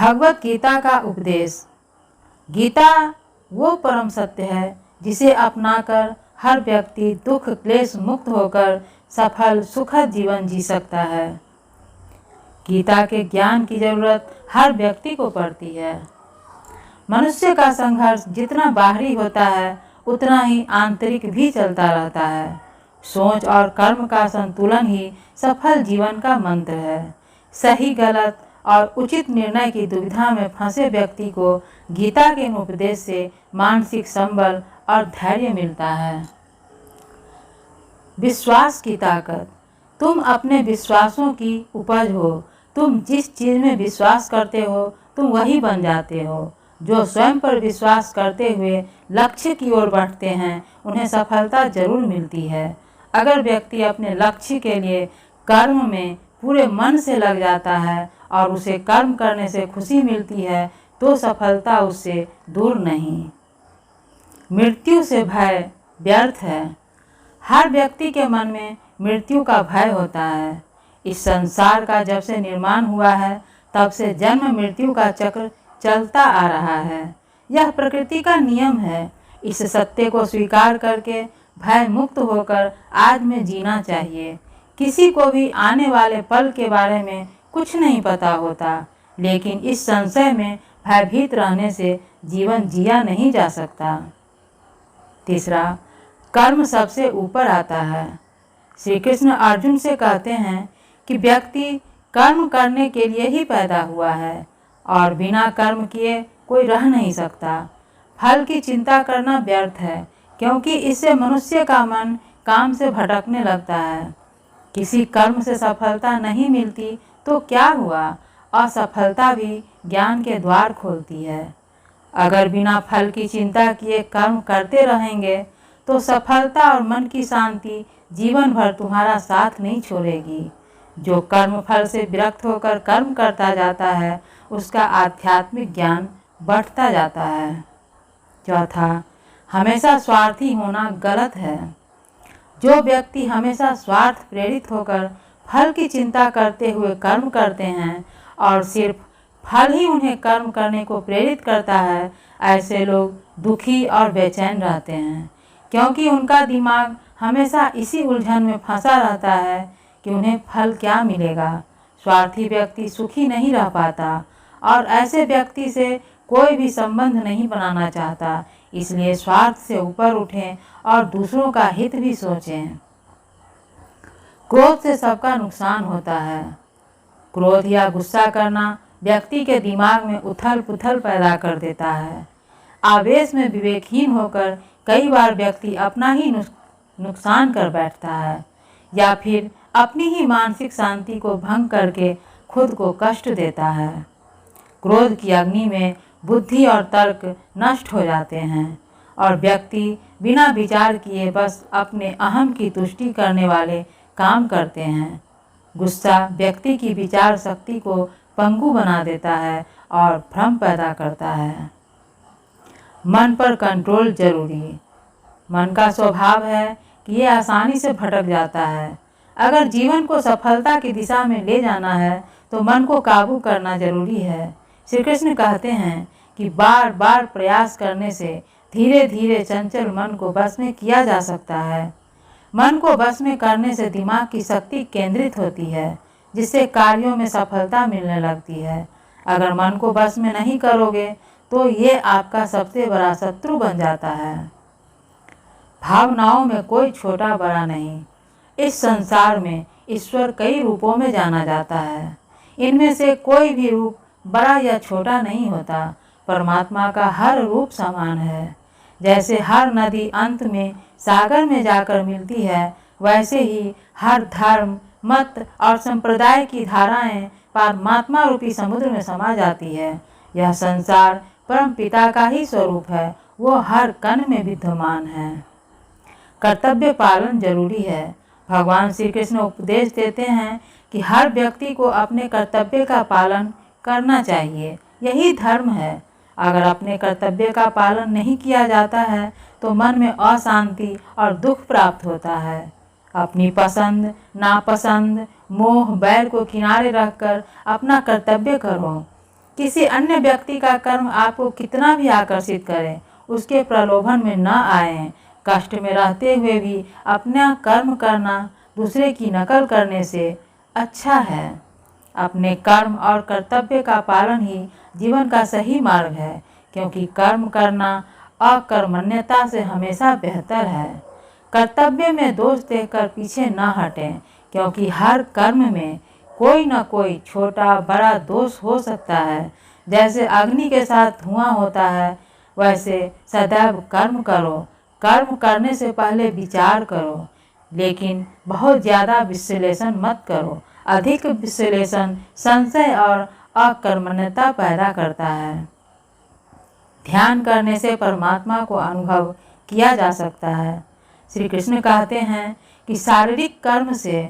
भगवत गीता का उपदेश। गीता वो परम सत्य है जिसे अपनाकर हर व्यक्ति दुख क्लेश मुक्त होकर सफल सुखद जीवन जी सकता है। गीता के ज्ञान की जरूरत हर व्यक्ति को पड़ती है। मनुष्य का संघर्ष जितना बाहरी होता है उतना ही आंतरिक भी चलता रहता है। सोच और कर्म का संतुलन ही सफल जीवन का मंत्र है। सही गलत और उचित निर्णय की दुविधा में फंसे व्यक्ति को गीता के उपदेश से मानसिक संबल और धैर्य मिलता है। विश्वास की ताकत। तुम अपने विश्वासों की उपज हो। तुम जिस चीज में विश्वास करते हो तुम वही बन जाते हो। जो स्वयं पर विश्वास करते हुए लक्ष्य की ओर बढ़ते हैं उन्हें सफलता जरूर मिलती है। अगर व्यक्ति अपने लक्ष्य के लिए कर्म में पूरे मन से लग जाता है और उसे कर्म करने से खुशी मिलती है तो सफलता उससे दूर नहीं। मृत्यु से भय व्यर्थ है। हर व्यक्ति के मन में मृत्यु का भय होता है। इस संसार का जब से निर्माण हुआ है तब से जन्म मृत्यु का चक्र चलता आ रहा है। यह प्रकृति का नियम है। इस सत्य को स्वीकार करके भय मुक्त होकर आज में जीना चाहिए। किसी को भी आने वाले पल के बारे में कुछ नहीं पता होता, लेकिन इस संशय में भयभीत रहने से जीवन जिया नहीं जा सकता। तीसरा, कर्म सबसे ऊपर आता है। श्री कृष्ण अर्जुन से कहते हैं कि व्यक्ति कर्म करने के लिए ही पैदा हुआ है और बिना कर्म किए कोई रह नहीं सकता। फल की चिंता करना व्यर्थ है क्योंकि इससे मनुष्य का मन काम से भटकने लगता है। किसी कर्म से सफलता नहीं मिलती तो क्या हुआ, असफलता भी ज्ञान के द्वार खोलती है। अगर बिना फल की चिंता किए कर्म करते रहेंगे तो सफलता और मन की शांति जीवन भर तुम्हारा साथ नहीं छोड़ेगी। जो कर्म फल से विरक्त होकर कर्म करता जाता है उसका आध्यात्मिक ज्ञान बढ़ता जाता है। चौथा, हमेशा स्वार्थी होना गलत है। जो व्यक्ति हमेशा स्वार्थ प्रेरित होकर फल की चिंता करते हुए कर्म करते हैं और सिर्फ फल ही उन्हें कर्म करने को प्रेरित करता है, ऐसे लोग दुखी और बेचैन रहते हैं क्योंकि उनका दिमाग हमेशा इसी उलझन में फंसा रहता है कि उन्हें फल क्या मिलेगा। स्वार्थी व्यक्ति सुखी नहीं रह पाता और ऐसे व्यक्ति से कोई भी संबंध नहीं बनाना चाहता। इसलिए स्वार्थ से ऊपर उठें और दूसरों का हित भी सोचें। क्रोध से सबका नुकसान होता है। क्रोध या गुस्सा करना व्यक्ति के दिमाग में उथल पुथल पैदा कर देता है। आवेश में विवेकहीन होकर कई बार व्यक्ति अपना ही नुकसान कर बैठता है या फिर अपनी ही मानसिक शांति को भंग करके खुद को कष्ट देता है। क्रोध की अग्नि में बुद्धि और तर्क नष्ट हो जाते हैं और व्यक्ति बिना विचार किए बस अपने अहम की तुष्टि करने वाले काम करते हैं। गुस्सा व्यक्ति की विचार शक्ति को पंगु बना देता है और भ्रम पैदा करता है। मन पर कंट्रोल जरूरी। मन का स्वभाव है कि ये आसानी से भटक जाता है। अगर जीवन को सफलता की दिशा में ले जाना है तो मन को काबू करना जरूरी है। श्री कृष्ण कहते हैं कि बार बार प्रयास करने से धीरे धीरे चंचल मन को बस में किया जा सकता है। मन को बस में करने से दिमाग की शक्ति केंद्रित होती है जिससे कार्यों में सफलता मिलने लगती है। अगर मन को बस में नहीं करोगे तो ये आपका सबसे बड़ा शत्रु बन जाता है। भावनाओं में कोई छोटा बड़ा नहीं। इस संसार में ईश्वर कई रूपों में जाना जाता है। इनमें से कोई भी रूप बड़ा या छोटा नहीं होता। परमात्मा का हर रूप समान है। जैसे हर नदी अंत में सागर में जाकर मिलती है, वैसे ही हर धर्म मत और संप्रदाय की धाराएं परमात्मा रूपी समुद्र में समा जाती है। यह संसार परम पिता का ही स्वरूप है। वो हर कण में विद्यमान है। कर्तव्य पालन जरूरी है। भगवान श्री कृष्ण उपदेश देते हैं कि हर व्यक्ति को अपने कर्तव्य का पालन करना चाहिए। यही धर्म है। अगर अपने कर्तव्य का पालन नहीं किया जाता है तो मन में अशांति और दुख प्राप्त होता है। अपनी पसंद नापसंद मोह बैर को किनारे रखकर अपना कर्तव्य करो। किसी अन्य व्यक्ति का कर्म आपको कितना भी आकर्षित करे, उसके प्रलोभन में न आए। कष्ट में रहते हुए भी अपना कर्म करना दूसरे की नकल करने से अच्छा है। अपने कर्म और कर्तव्य का पालन ही जीवन का सही मार्ग है, क्योंकि कर्म करना अकर्मण्यता से हमेशा बेहतर है। कर्तव्य में दोष देखकर पीछे न हटें, क्योंकि हर कर्म में कोई न कोई छोटा बड़ा दोष हो सकता है। जैसे अग्नि के साथ धुआं होता है, वैसे सदैव कर्म करो। कर्म करने से पहले विचार करो, लेकिन बहुत ज़्यादा विश्लेषण मत करो। अधिक विश्लेषण संशय और अकर्मण्यता पैदा करता है। ध्यान करने से परमात्मा को अनुभव किया जा सकता है। श्री कृष्ण कहते हैं कि शारीरिक कर्म से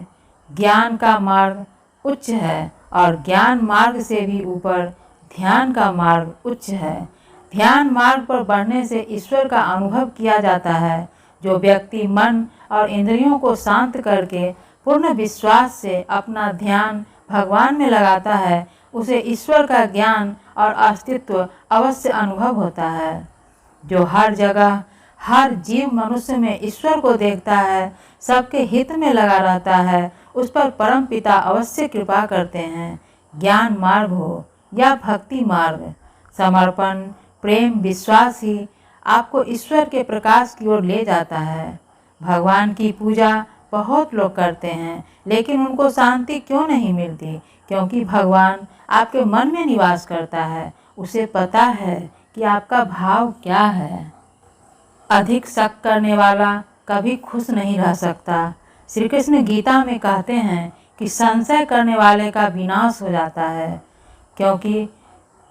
ज्ञान का मार्ग उच्च है, और ज्ञान मार्ग से भी ऊपर ध्यान का मार्ग उच्च है। ध्यान मार्ग पर बढ़ने से ईश्वर का अनुभव किया जाता है। जो व्यक्ति मन और इंद्रियों को शांत करके पूर्ण विश्वास से अपना ध्यान भगवान में लगाता है, उसे ईश्वर का ज्ञान और अस्तित्व अवश्य अनुभव होता है। जो हर जगह हर जीव मनुष्य में ईश्वर को देखता है, सबके हित में लगा रहता है, उस पर परम पिता अवश्य कृपा करते हैं। ज्ञान मार्ग हो या भक्ति मार्ग, समर्पण प्रेम विश्वास ही आपको ईश्वर के प्रकाश की ओर ले जाता है। भगवान की पूजा बहुत लोग करते हैं, लेकिन उनको शांति क्यों नहीं मिलती? क्योंकि भगवान आपके मन में निवास करता है। उसे पता है कि आपका भाव क्या है। अधिक शक करने वाला कभी खुश नहीं रह सकता। श्री कृष्ण गीता में कहते हैं कि संशय करने वाले का विनाश हो जाता है, क्योंकि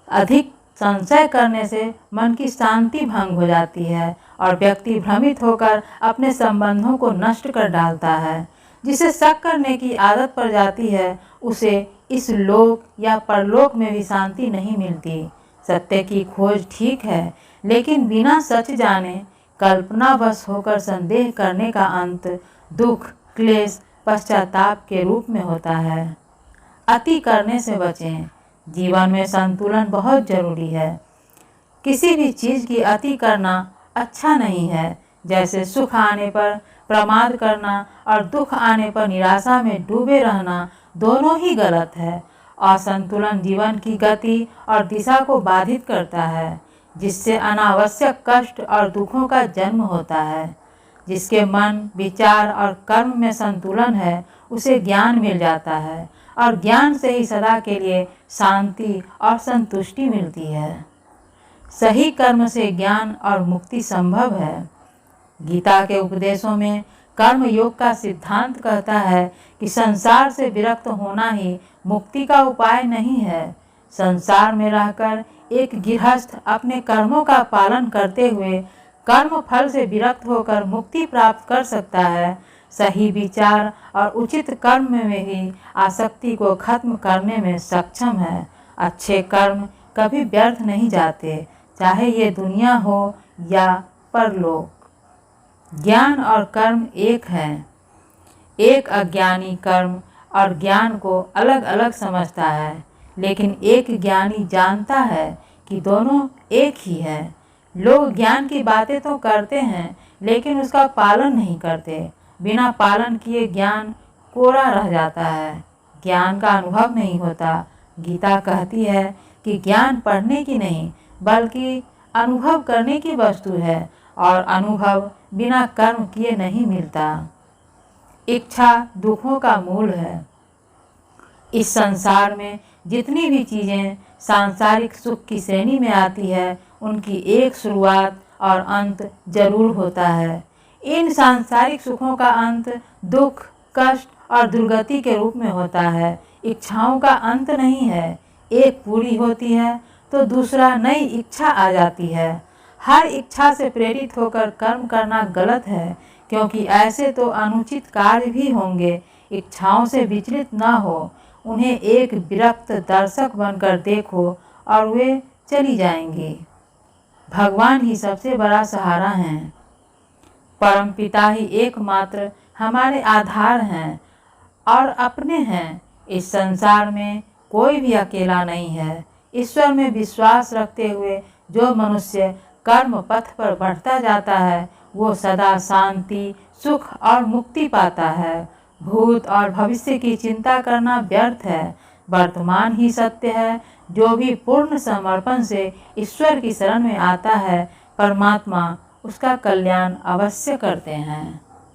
अधिक संशय करने से मन की शांति भंग हो जाती है और व्यक्ति भ्रमित होकर अपने संबंधों को नष्ट कर डालता है। जिसे शक करने की आदत पड़ जाती है, उसे इस लोक या परलोक में भी शांति नहीं मिलती। सत्य की खोज ठीक है, लेकिन बिना सच जाने कल्पनावश होकर संदेह करने का अंत दुख क्लेश पश्चाताप के रूप में होता है। अति करने से बचें। जीवन में संतुलन बहुत जरूरी है। किसी भी चीज़ की अति करना अच्छा नहीं है। जैसे सुख आने पर प्रमाद करना और दुख आने पर निराशा में डूबे रहना, दोनों ही गलत है। असंतुलन जीवन की गति और दिशा को बाधित करता है, जिससे अनावश्यक कष्ट और दुखों का जन्म होता है। जिसके मन विचार और कर्म में संतुलन है, उसे ज्ञान मिल जाता है, और ज्ञान से ही सदा के लिए शांति और संतुष्टि मिलती है। सही कर्म से ज्ञान और मुक्ति संभव है। गीता के उपदेशों में कर्म योग का सिद्धांत कहता है कि संसार से विरक्त होना ही मुक्ति का उपाय नहीं है। संसार में रहकर एक गृहस्थ अपने कर्मों का पालन करते हुए कर्म फल से विरक्त होकर मुक्ति प्राप्त कर सकता है। सही विचार और उचित कर्म में ही आसक्ति को खत्म करने में सक्षम है। अच्छे कर्म कभी व्यर्थ नहीं जाते, चाहे ये दुनिया हो या परलोक। ज्ञान और कर्म एक है। एक अज्ञानी कर्म और ज्ञान को अलग अलग समझता है, लेकिन एक ज्ञानी जानता है कि दोनों एक ही है। लोग ज्ञान की बातें तो करते हैं, लेकिन उसका पालन नहीं करते। बिना पालन किए ज्ञान कोरा रह जाता है, ज्ञान का अनुभव नहीं होता। गीता कहती है कि ज्ञान पढ़ने की नहीं, बल्कि अनुभव करने की वस्तु है, और अनुभव बिना कर्म किए नहीं मिलता। इच्छा दुखों का मूल है। इस संसार में जितनी भी चीज़ें सांसारिक सुख की श्रेणी में आती है, उनकी एक शुरुआत और अंत जरूर होता है। इन सांसारिक सुखों का अंत दुख कष्ट और दुर्गति के रूप में होता है। इच्छाओं का अंत नहीं है। एक पूरी होती है तो दूसरा नई इच्छा आ जाती है। हर इच्छा से प्रेरित होकर कर्म करना गलत है, क्योंकि ऐसे तो अनुचित कार्य भी होंगे। इच्छाओं से विचलित न हो, उन्हें एक विरक्त दर्शक बनकर देखो और वे चली जाएंगी। भगवान ही सबसे बड़ा सहारा हैं। परमपिता ही एकमात्र हमारे आधार हैं और अपने हैं। इस संसार में कोई भी अकेला नहीं है। ईश्वर में विश्वास रखते हुए जो मनुष्य कर्म पथ पर बढ़ता जाता है वो सदा शांति, सुख और मुक्ति पाता है। भूत और भविष्य की चिंता करना व्यर्थ है। वर्तमान ही सत्य है। जो भी पूर्ण समर्पण से ईश्वर की शरण में आता है, परमात्मा उसका कल्याण अवश्य करते हैं।